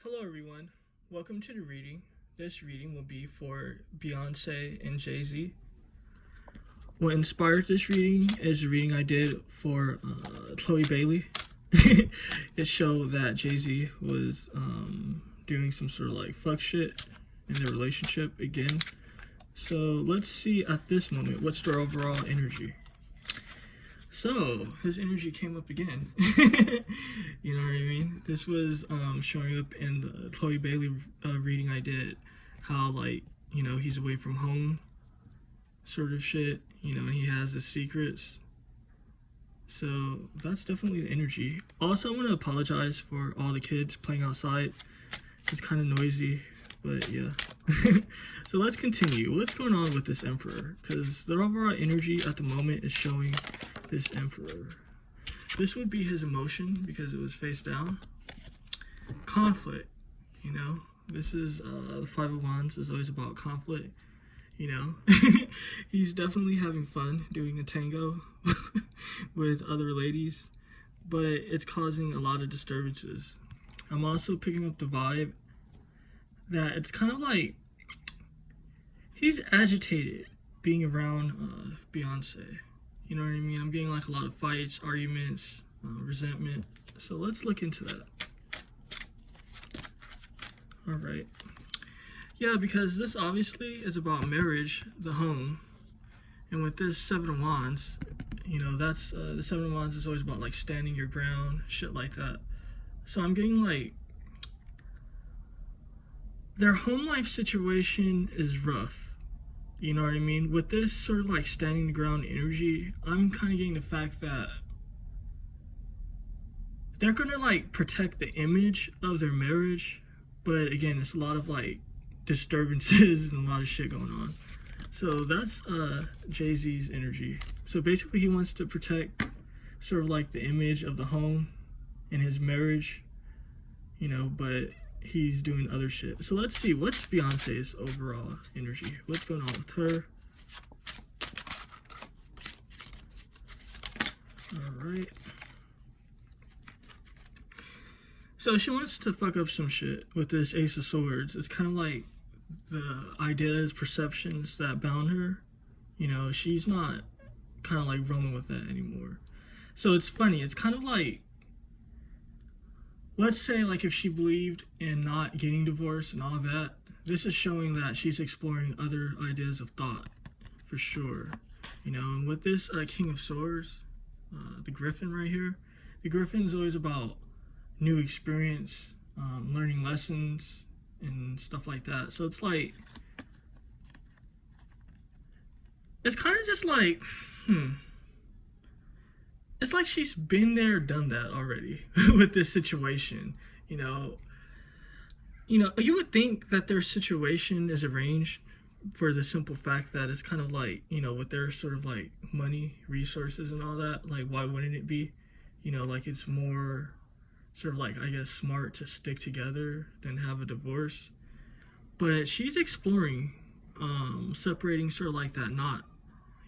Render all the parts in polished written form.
Hello everyone, welcome to the reading. This reading will be for Beyoncé and Jay-Z. What inspired this reading is a reading I did for Chloe Bailey. It showed that Jay-Z was doing some sort of like fuck shit in their relationship again. So let's see at this moment what's their overall energy. So his energy came up again. You know what I mean? This was showing up in the Chloe Bailey reading I did. How, like, you know, he's away from home, sort of shit. You know, and he has his secrets. So that's definitely the energy. Also, I want to apologize for all the kids playing outside. It's kind of noisy, but yeah. So let's continue. What's going on with this emperor? Because the overall energy at the moment is showing this emperor. This would be his emotion because it was face down. Conflict, you know. This is the Five of Wands is always about conflict, you know. He's definitely having fun doing a tango with other ladies, but it's causing a lot of disturbances. I'm also picking up the vibe that it's kind of like he's agitated being around Beyoncé. You know what I mean? I'm getting like a lot of fights, arguments, resentment. So let's look into that. All right. Yeah, because this obviously is about marriage, the home. And with this Seven of Wands, you know, that's the Seven of Wands is always about like standing your ground, shit like that. So I'm getting like their home life situation is rough. You know what I mean? With this sort of like standing the ground energy, I'm kind of getting the fact that they're gonna like protect the image of their marriage, but again, it's a lot of like disturbances and a lot of shit going on. So that's Jay-Z's energy. So basically he wants to protect sort of like the image of the home and his marriage, you know, but he's doing other shit. So let's see, what's Beyonce's overall energy? What's going on with her? Alright. So she wants to fuck up some shit with this Ace of Swords. It's kind of like the ideas, perceptions that bound her. You know, she's not kind of like rolling with that anymore. So it's funny, it's kind of like, let's say like if she believed in not getting divorced and all that, this is showing that she's exploring other ideas of thought, for sure. You know, and with this King of Swords, the Griffin right here, the Griffin is always about new experience, learning lessons and stuff like that. So it's like, it's kind of just like, it's like she's been there, done that already with this situation. You know, you would think that their situation is arranged for the simple fact that it's kind of like, you know, with their sort of like money, resources and all that, like why wouldn't it be? You know, like it's more sort of like, I guess, smart to stick together than have a divorce. But she's exploring separating sort of like that knot.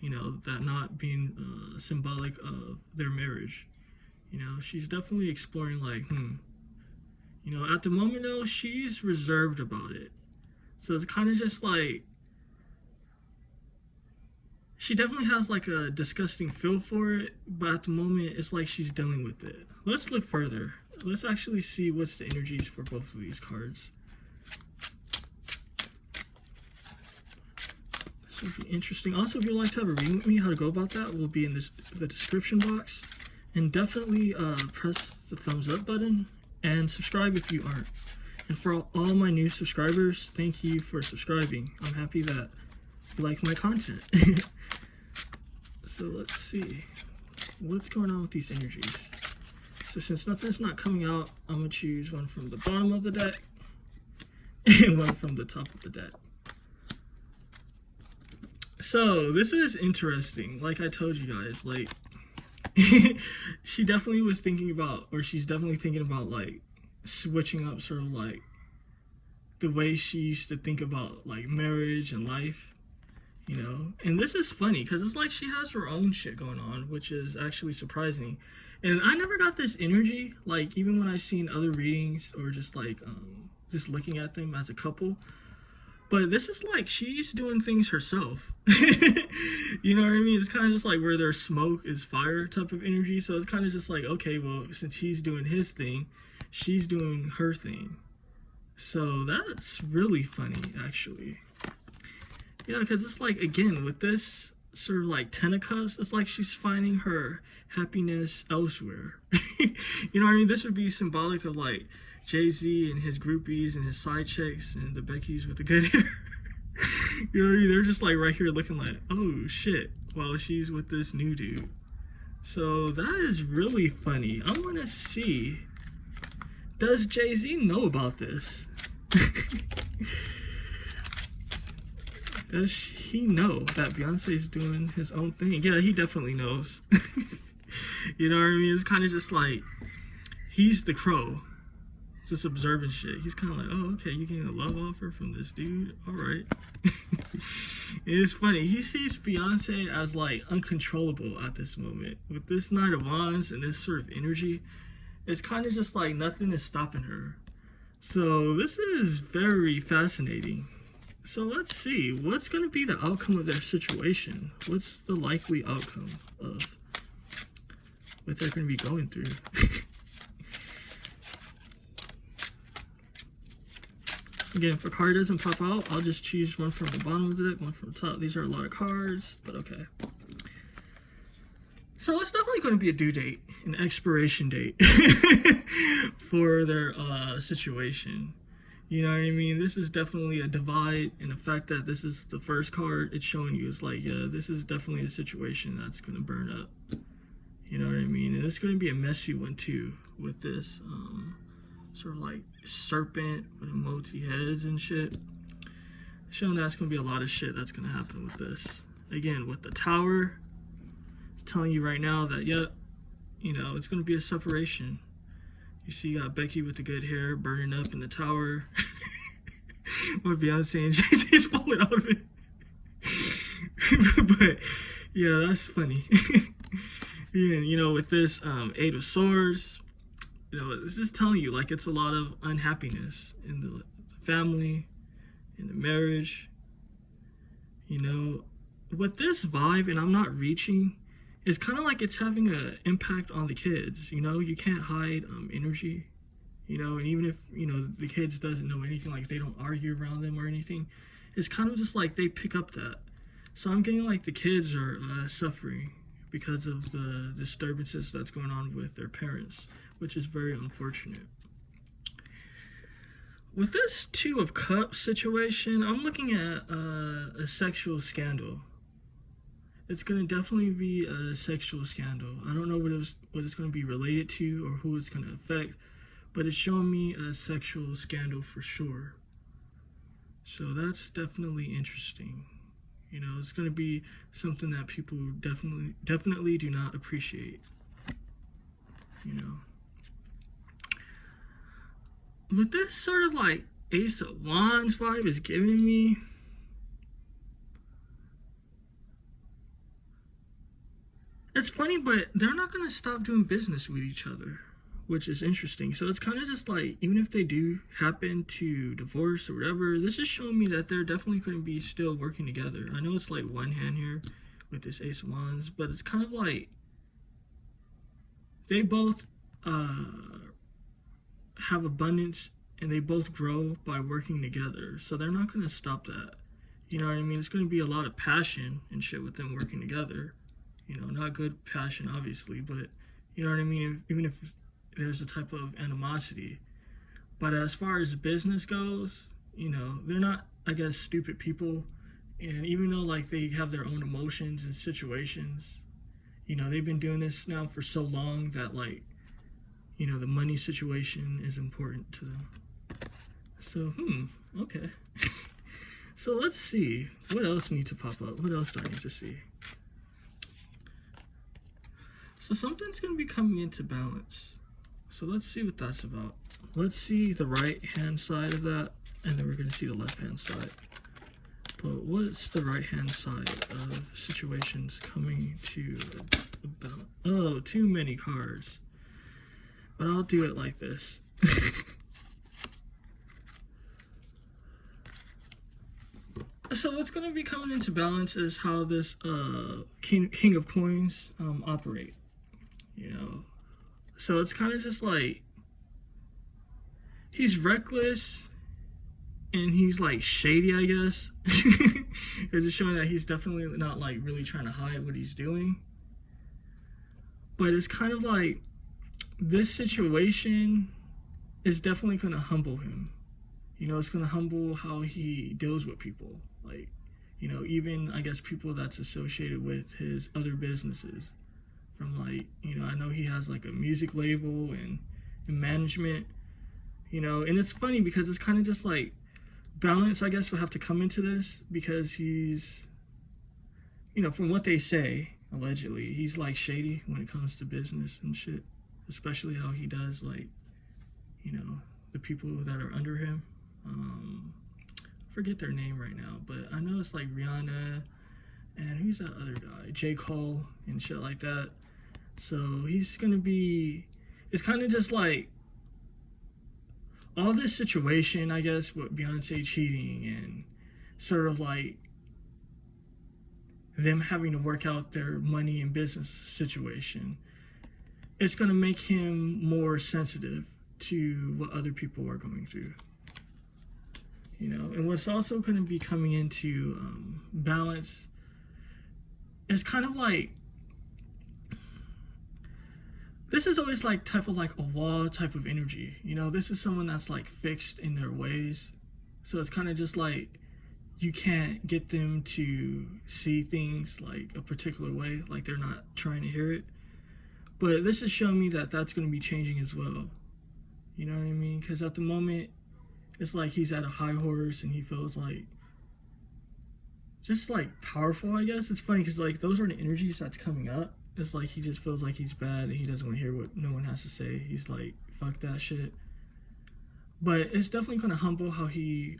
You know, that not being symbolic of their marriage. You know, she's definitely exploring like, you know, at the moment though, she's reserved about it. So it's kind of just like, she definitely has like a disgusting feel for it, but at the moment, it's like she's dealing with it. Let's look further. Let's actually see what's the energies for both of these cards. This will be interesting. Also, if you'd like to have a reading with me, how to go about that will be in the description box. And definitely press the thumbs up button and subscribe if you aren't. And for all my new subscribers, thank you for subscribing. I'm happy that you like my content. So let's see. What's going on with these energies? So since nothing's not coming out, I'm going to choose one from the bottom of the deck and one from the top of the deck. So, this is interesting. Like I told you guys, like, she definitely was thinking about, or she's definitely thinking about, like, switching up sort of, like, the way she used to think about, like, marriage and life, you know? And this is funny, because it's like she has her own shit going on, which is actually surprising. And I never got this energy, like, even when I seen other readings, or just, like, just looking at them as a couple. But this is like she's doing things herself. You know what I mean? It's kind of just like where there's smoke is fire type of energy. So it's kind of just like, okay, well, since he's doing his thing, she's doing her thing. So that's really funny, actually. Yeah, because it's like, again, with this sort of like Ten of Cups, it's like she's finding her happiness elsewhere. You know what I mean? This would be symbolic of like Jay-Z and his groupies and his side chicks and the Beckys with the good hair. You know what I mean? They're just like right here looking like, oh shit, while she's with this new dude. So that is really funny. I'm gonna see, does Jay-Z know about this? Does he know that Beyonce's doing his own thing? Yeah, he definitely knows. You know what I mean? It's kind of just like, he's the crow, just observing shit. He's kind of like, oh, okay, you getting a love offer from this dude? All right. It's funny. He sees Beyonce as like uncontrollable at this moment. With this Knight of Wands and this sort of energy, it's kind of just like nothing is stopping her. So this is very fascinating. So let's see, what's going to be the outcome of their situation? What's the likely outcome of what they're going to be going through? Again, if a card doesn't pop out, I'll just choose one from the bottom of the deck, one from the top. These are a lot of cards, but okay. So it's definitely going to be a due date, an expiration date for their situation. You know what I mean? This is definitely a divide, and the fact that this is the first card it's showing you is like, yeah, this is definitely a situation that's going to burn up. You know what I mean? And it's going to be a messy one too, with this sort of like serpent with multi-heads and shit. Showing that's going to be a lot of shit that's going to happen with this. Again, with the Tower, it's telling you right now that, yeah, you know, it's going to be a separation. You see, you got Becky with the good hair burning up in the Tower. With Beyonce and Jay-Z's falling out of it. But, yeah, that's funny. Yeah, you know, with this Eight of Swords, you know, it's just telling you, like, it's a lot of unhappiness in the family, in the marriage. You know, with this vibe, and I'm not reaching, it's kind of like it's having an impact on the kids. You know, you can't hide energy, you know, and even if, you know, the kids doesn't know anything, like they don't argue around them or anything, it's kind of just like they pick up that. So I'm getting like the kids are suffering because of the disturbances that's going on with their parents, which is very unfortunate. With this Two of Cups situation, I'm looking at a sexual scandal. It's going to definitely be a sexual scandal. I don't know what it's going to be related to or who it's going to affect, but it's showing me a sexual scandal for sure. So that's definitely interesting. You know, it's going to be something that people definitely do not appreciate. You know. But this sort of like Ace of Wands vibe is giving me, it's funny, but they're not going to stop doing business with each other, which is interesting. So it's kind of just like, even if they do happen to divorce or whatever, this is showing me that they're definitely going to be still working together. I know it's like one hand here with this Ace of Wands, but it's kind of like they both have abundance and they both grow by working together. So they're not going to stop that. You know what I mean? It's going to be a lot of passion and shit with them working together. You know, not good passion, obviously, but you know what I mean? Even if there's a type of animosity. But as far as business goes, you know, they're not, I guess, stupid people. And even though, like, they have their own emotions and situations, you know, they've been doing this now for so long that, like, you know, the money situation is important to them. So, okay. So let's see. What else needs to pop up? What else do I need to see? So something's going to be coming into balance. So let's see what that's about. Let's see the right hand side of that, and then we're going to see the left hand side. But what's the right hand side of situations coming to balance? Oh, too many cards. But I'll do it like this. So what's going to be coming into balance is how this King of Coins operate. You know, so it's kind of just like he's reckless and he's like shady, I guess, because it's showing that he's definitely not like really trying to hide what he's doing. But it's kind of like this situation is definitely going to humble him. You know, it's going to humble how he deals with people. Like, you know, even, I guess, people that's associated with his other businesses. From, like, you know, I know he has, like, a music label and management, you know. And it's funny because it's kind of just, like, balance, I guess, will have to come into this. Because he's, you know, from what they say, allegedly, he's, like, shady when it comes to business and shit. Especially how he does, like, you know, the people that are under him. Forget their name right now, but I know it's like Rihanna and who's that other guy, J. Cole and shit like that. So he's gonna be, it's kind of just like all this situation, I guess, with Beyonce cheating and sort of like them having to work out their money and business situation. It's gonna make him more sensitive to what other people are going through. You know, and what's also going to be coming into balance is kind of like, this is always like type of like a wall type of energy. You know, this is someone that's like fixed in their ways. So it's kind of just like you can't get them to see things like a particular way, like they're not trying to hear it. But this is showing me that that's going to be changing as well. You know what I mean? Because at the moment, it's like he's at a high horse and he feels like just like powerful, I guess. It's funny because like those are the energies that's coming up. It's like he just feels like he's bad and he doesn't want to hear what no one has to say. He's like, fuck that shit. But it's definitely going to humble how he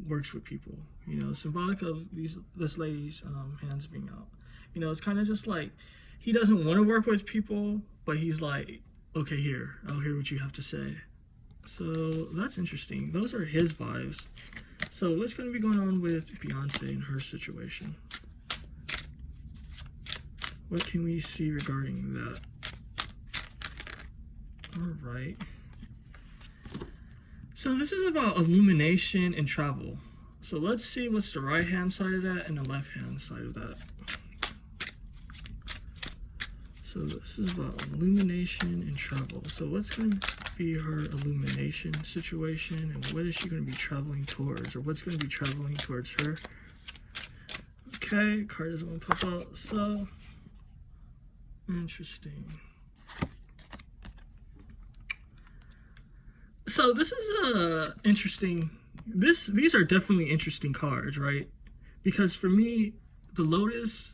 works with people. You know, symbolic of this lady's hands being out. You know, it's kind of just like he doesn't want to work with people, but he's like, okay, here, I'll hear what you have to say. So that's interesting. Those are his vibes. So what's going to be going on with Beyonce and her situation? What can we see regarding that? All right. So this is about illumination and travel. So let's see what's the right hand side of that and the left hand side of that. So this is about illumination and travel. So what's going to be her illumination situation and what is she going to be traveling towards, or what's going to be traveling towards her? Okay, card doesn't want to pop out. So interesting. So this is interesting. These are definitely interesting cards, right? Because for me, the lotus,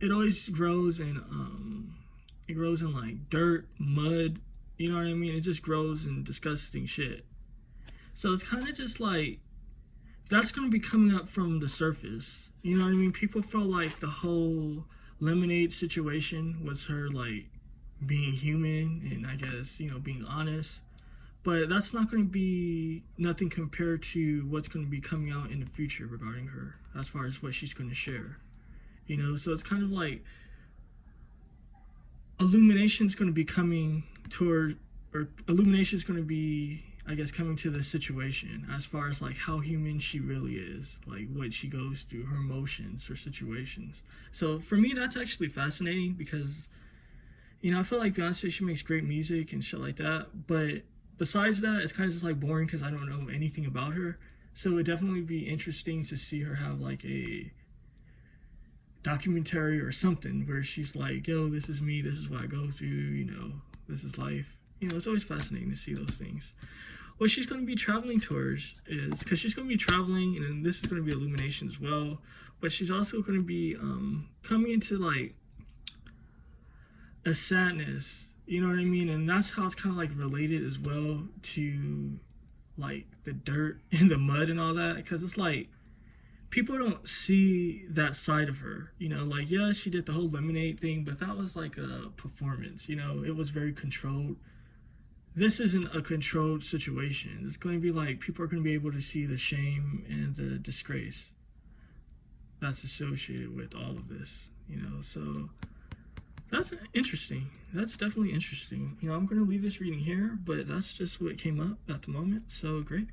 it always grows in like dirt, mud, you know what I mean? It just grows in disgusting shit. So it's kind of just like, that's going to be coming up from the surface. You know what I mean? People feel like the whole lemonade situation was her like being human and I guess, you know, being honest. But that's not going to be nothing compared to what's going to be coming out in the future regarding her, as far as what she's going to share. You know, so it's kind of like illumination's going to be coming toward, or illumination's going to be, I guess, coming to the situation as far as like how human she really is, like what she goes through, her emotions, her situations. So for me, that's actually fascinating because, you know, I feel like Beyonce, she makes great music and shit like that, but besides that, it's kind of just like boring because I don't know anything about her. So it'd definitely be interesting to see her have like a documentary or something where she's like, yo, this is me, this is what I go through, you know, this is life. You know, it's always fascinating to see those things. What she's going to be traveling towards is, because she's going to be traveling, and this is going to be illumination as well, but she's also going to be coming into like a sadness, you know what I mean? And that's how it's kind of like related as well to like the dirt and the mud and all that, because it's like people don't see that side of her, you know, like, yeah, she did the whole lemonade thing, but that was like a performance, you know, it was very controlled. This isn't a controlled situation. It's going to be like people are going to be able to see the shame and the disgrace. that's associated with all of this, you know. So that's interesting. That's definitely interesting. You know, I'm going to leave this reading here, but that's just what came up at the moment. So great.